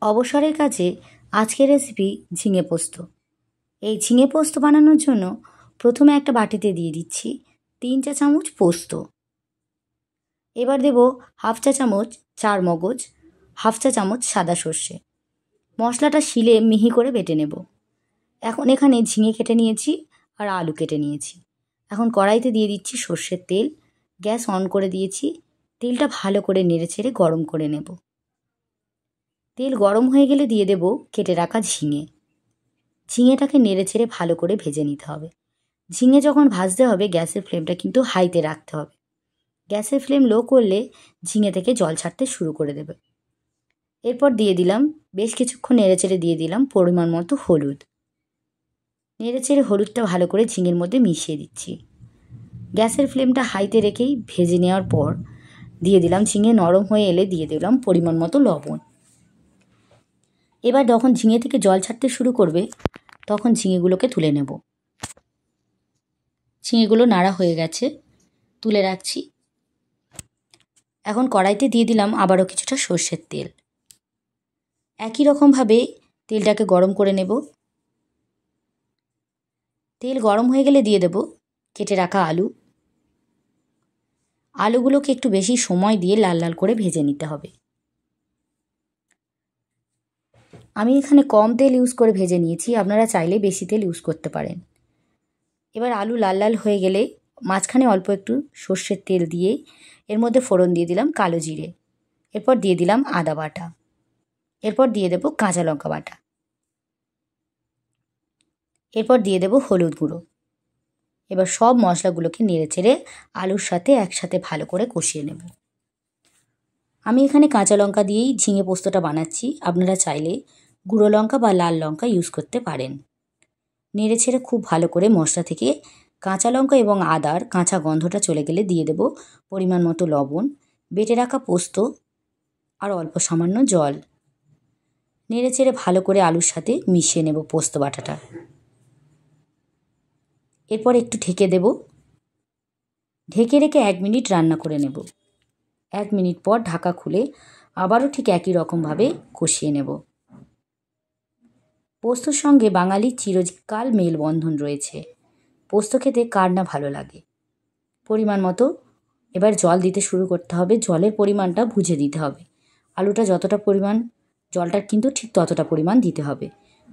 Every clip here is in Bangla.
অবসরের কাছে আজকের রেসিপি ঝিঙে পোস্ত। এই ঝিঙে পোস্ত বানানোর জন্য প্রথমে একটা বাটিতে দিয়ে দিচ্ছি 3 চা চামচ পোস্ত। এবার দেব হাফ চা চামচ চার মগজ, হাফ চা চামচ সাদা সর্ষে। মশলাটা শিলে মিহি করে বেটে নেব। এখন এখানে ঝিঙে কেটে নিয়েছি আর আলু কেটে নিয়েছি। এখন কড়াইতে দিয়ে দিচ্ছি সর্ষের তেল। গ্যাস অন করে দিয়েছি। তেলটা ভালো করে নেড়েচেড়ে গরম করে নেব। তেল গরম হয়ে গেলে দিয়ে দেব কেটে রাখা ঝিঙে। ঝিঙেটাকে নেড়েচেড়ে ভালো করে ভেজে নিতে হবে। ঝিঙে যখন ভাজতে হবে গ্যাসের ফ্লেমটা কিন্তু হাইতে রাখতে হবে। গ্যাসের ফ্লেম লো করলে ঝিঙে থেকে জল ছাড়তে শুরু করে দেবে। এরপর দিয়ে দিলাম বেশ কিছুক্ষণ নেড়েচেড়ে দিয়ে দিলাম পরিমাণ মতো হলুদ। নেড়েচেড়ে হলুদটা ভালো করে ঝিঙের মধ্যে মিশিয়ে দিচ্ছি। গ্যাসের ফ্লেমটা হাইতে রেখেই ভেজে নেওয়ার পর দিয়ে দিলাম ঝিঙে নরম হয়ে এলে দিয়ে দিলাম পরিমাণ মতো লবণ। এবার যখন ঝিঙে থেকে জল ছাড়তে শুরু করবে তখন ঝিঙেগুলোকে তুলে নেব। ঝিঙেগুলো নাড়া হয়ে গেছে, তুলে রাখছি। এখন কড়াইতে দিয়ে দিলাম আবারও কিছুটা সর্ষের তেল। একই রকমভাবে তেলটাকে গরম করে নেব। তেল গরম হয়ে গেলে দিয়ে দেব কেটে রাখা আলু। আলুগুলোকে একটু বেশি সময় দিয়ে লাল লাল করে ভেজে নিতে হবে। আমি এখানে কম তেল ইউজ করে ভেজে নিয়েছি, আপনারা চাইলে বেশি তেল ইউজ করতে পারেন। এবার আলু লাল লাল হয়ে গেলে মাঝখানে অল্প একটু সর্ষের তেল দিয়ে এর মধ্যে ফোড়ন দিয়ে দিলাম কালো জিরে। এরপর দিয়ে দিলাম আদা বাটা। এরপর দিয়ে দেব কাঁচা লঙ্কা বাটা। এরপর দিয়ে দেব হলুদ গুঁড়ো। এবার সব মশলাগুলোকে নেড়েচেড়ে আলুর সাথে একসাথে ভালো করে কষিয়ে নেব। আমি এখানে কাঁচা লঙ্কা দিয়েই ঝিঙে পোস্তটা বানাচ্ছি, আপনারা চাইলে গুঁড়ো লঙ্কা বা লাল লঙ্কা ইউজ করতে পারেন। নেড়েচেড়ে খুব ভালো করে মশলা থেকে কাঁচা লঙ্কা এবং আদার কাঁচা গন্ধটা চলে গেলে দিয়ে দেব পরিমাণ মতো লবণ, বেটে রাখা পোস্ত আর অল্প সামান্য জল। নেড়েচেড়ে ভালো করে আলুর সাথে মিশিয়ে নেব পোস্ত বাটাটা। এরপর একটু ঢেকে দেব। ঢেকে রেখে 1 মিনিট রান্না করে নেব। 1 মিনিট পর ঢাকা খুলে আবারও ঠিক একই রকমভাবে কষিয়ে নেব। পোস্তর সঙ্গে বাঙালির চিরকাল মেলবন্ধন রয়েছে। পোস্ত খেতে কার না ভালো লাগে। পরিমাণ মতো এবার জল দিতে শুরু করতে হবে। জলের পরিমাণটা বুঝে দিতে হবে। আলুটা যতটা পরিমাণ জলটা কিন্তু ঠিক ততটা পরিমাণ দিতে হবে।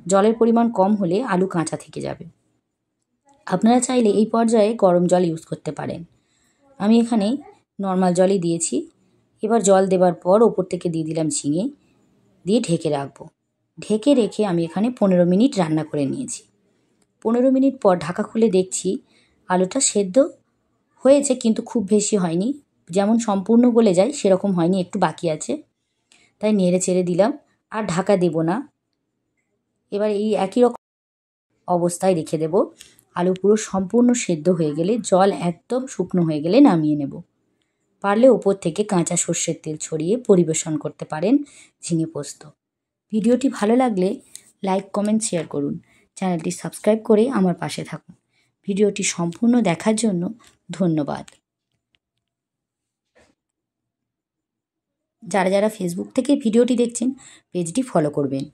জলের পরিমাণ কম হলে আলু কাঁচা থেকে যাবে। আপনারা চাইলে এই পর্যায়ে গরম জল ইউজ করতে পারেন। আমি এখানে নর্মাল জলই দিয়েছি। এবার জল দেবার পর ওপর থেকে দিয়ে দিলাম ঝিঙে, দিয়ে ঢেকে রাখবো। ঢেকে রেখে আমি এখানে 15 মিনিট রান্না করে নিয়েছি। 15 মিনিট পর ঢাকা খুলে দেখছি আলুটা সেদ্ধ হয়েছে, কিন্তু খুব বেশি হয়নি। যেমন সম্পূর্ণ গলে যায় সেরকম হয়নি, একটু বাকি আছে। তাই নেড়ে চেড়ে দিলাম, আর ঢাকা দেব না। এবার এই একই রকম অবস্থায় রেখে দেব। আলু পুরো সম্পূর্ণ সেদ্ধ হয়ে গেলে, জল একদম শুকনো হয়ে গেলে নামিয়ে নেব। পারলে উপর থেকে কাঁচা সর্ষের তেল ছড়িয়ে পরিবেশন করতে পারেন ঝিঙে পোস্ত। ভিডিওটি ভালো লাগলে লাইক, কমেন্ট, শেয়ার করুন। চ্যানেলটি সাবস্ক্রাইব করে আমার পাশে থাকুন। ভিডিওটি সম্পূর্ণ দেখার জন্য ধন্যবাদ। যারা যারা ফেসবুক থেকে ভিডিওটি দেখছেন পেজটি ফলো করবেন।